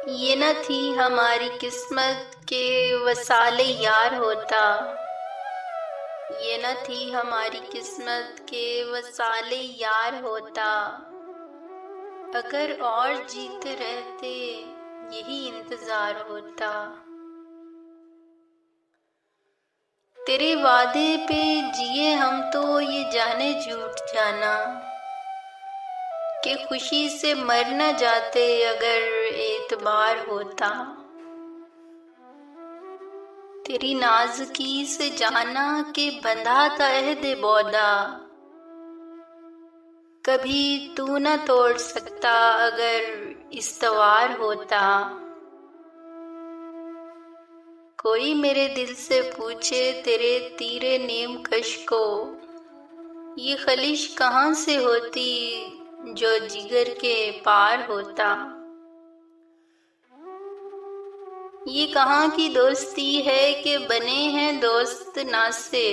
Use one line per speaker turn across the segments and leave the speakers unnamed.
ये न थी हमारी किस्मत के वसाले यार होता। ये न थी हमारी किस्मत के वसाले यार होता। अगर और जीते रहते यही इंतजार होता। तेरे वादे पे जिए हम तो ये जाने झूठ जाना कि खुशी से मर न जाते अगर एतबार होता। तेरी नाज़ुकी से जाना कि बंधा था अहद बौदा, कभी तू न तोड़ सकता अगर इस्तवार होता। कोई मेरे दिल से पूछे तेरे तीरे नेम कश को, ये खलिश कहाँ से होती जो जिगर के पार होता। ये कहाँ की दोस्ती है कि बने हैं दोस्त ना से,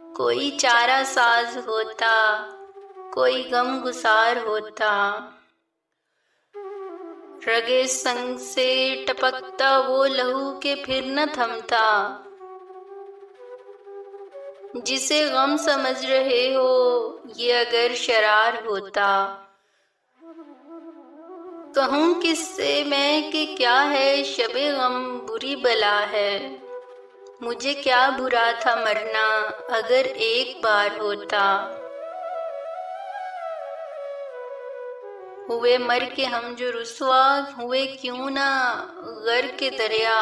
कोई चारा साज होता कोई गम गुसार होता। रगे संग से टपकता वो लहू के फिर न थमता, जिसे गम समझ रहे हो ये अगर शरार होता। कहूँ किससे मैं कि क्या है शबे गम बुरी बला है, मुझे क्या बुरा था मरना अगर एक बार होता। हुए मर के हम जो रुसवा हुए क्यों ना गर के दरिया,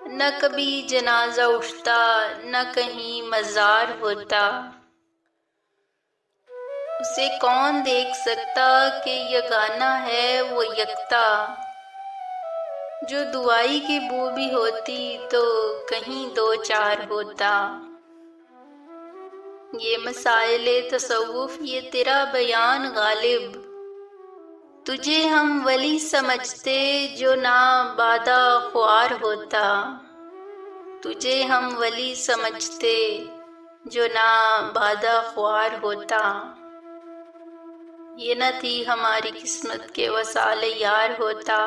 न कभी जनाजा उठता न कहीं मजार होता। उसे कौन देख सकता कि यगाना है वो यकता, जो दुआई की बू भी होती तो कहीं दो चार होता। ये मसाइले तसव्वुफ ये तेरा बयान गालिब, तुझे हम वली समझते जो ना बादा ख्वार होता। तुझे हम वली समझते जो ना बादा ख्वार होता। ये न थी हमारी किस्मत के वसाले यार होता।